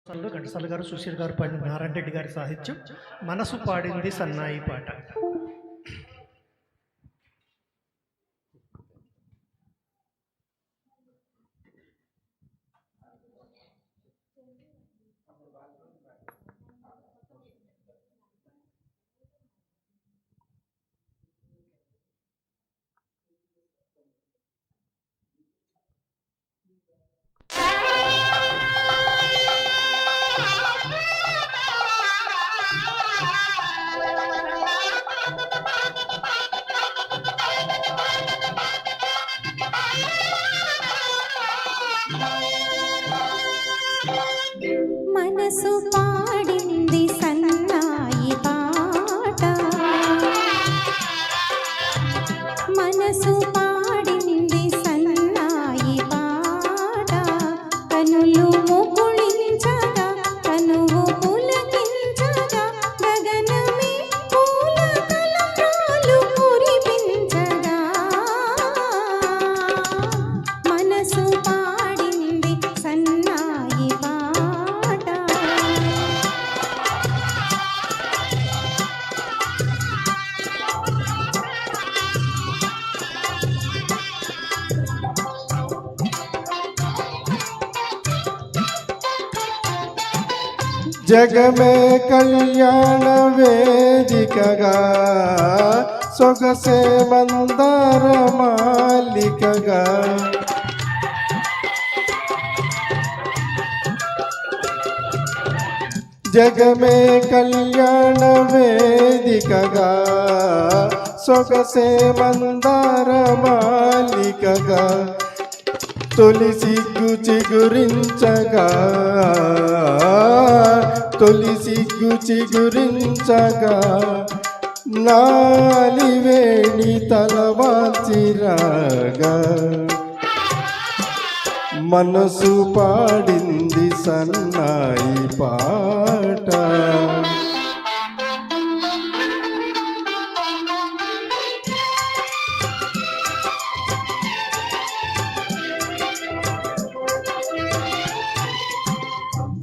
ఘంటసాల గారు, సుశీల్ గారు పాడిన నారాయణ రెడ్డి గారి సాహిత్యం, మనసు పాడింది సన్నాయి పాట. మనసు పాడింది సన్నాయి పాట, మనసు పాడింది సన్నాయి పాట, కనులు ముకుళించగా కనువు పులకించగా గగనమే పూల తలంబ్రాలు కురిపించగా, మనసు పాడింది సన్నాయి పాట. జగమే కళ్యాణ వేదికగా సొగసే మందార మాలికగా, జగమే కళ్యాణ వేదికగా సొగసే మందార మాలికగా, తొలి సిగ్గు చిగురించగా తొలి సిగ్గు చిగురించగా, నాలివేణి తలవాచిరాగా, మనసు పాడింది సన్నాయి పాట.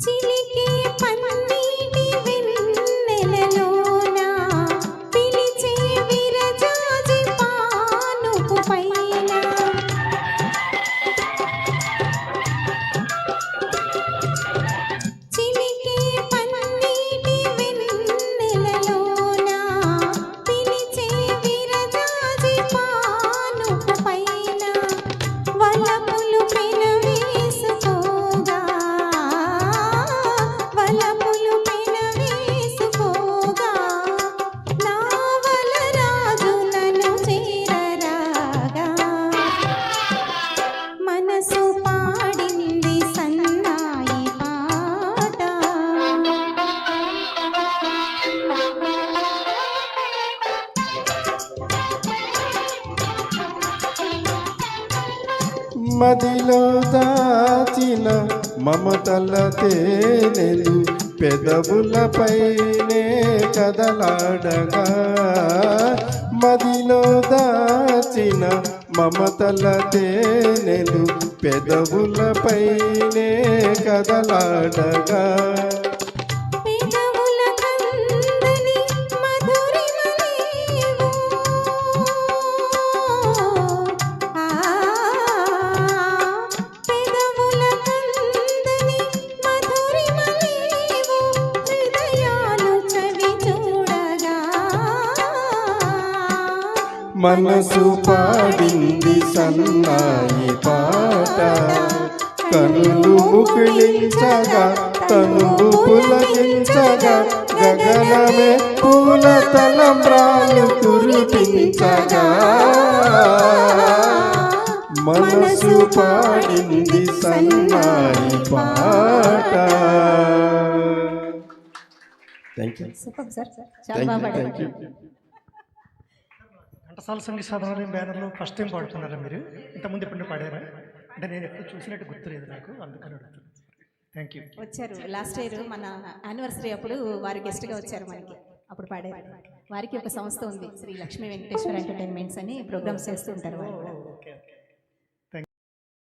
చిలికే పన్నీటి వెన్నెలలోన పిలిచే విరజాజి పానుపు పైన, చిలికే పన్నీటి వెన్నెలలోన పిలిచే విరజాజి పానుపు పైన, వలపులు పెనవేసుకోగా వలపులు పెనవేసుకోగా, నావల రాజు నన్ను చేరరాగా, మనసు పాడింది సన్నాయి పాట. మదిలో దాచిన మమతల తేనెలు పెదవులపైనే కదలాడగా, మదిలో దాచిన మమతల తేనెలు పెదవులపైనే కదలాడగా, పెదవుల కందని మధురిమలేవో, పెదవుల కందని మధురిమలేవో, హృదయాలు చవి చూడగా, మనసు పాడింది సన్నాయి పాట, కనులు ముకుళించగా తనువు పులకించగా, గగనమే పూల తలంబ్రాలు కురిపించగా, మనసు పాడింది సన్నాయి పాట. Thank you. సూపర్ సార్, చాలా బాగా పాడారు. ఘంటసాల సంగీత సాధన బ్యానర్లో ఫస్ట్ టైం పాడుతున్నారా మీరు? ఇంతకుముందు ఎప్పుడు పాడారా? అంటే నేను ఎప్పుడు చూసినట్టు గుర్తులేదు నాకు, అందుకని అడుగుతున్నాను. Thank you. వచ్చారు లాస్ట్ ఇయర్ మన యానివర్సరీ అప్పుడు వారు గెస్ట్గా వచ్చారు మనకి, అప్పుడు పాడారు. వారికి ఒక సంస్థ ఉంది, శ్రీ లక్ష్మీ వెంకటేశ్వర ఎంటర్టైన్మెంట్స్ అని ప్రోగ్రామ్స్ చేస్తూ ఉంటారు వారు కూడా.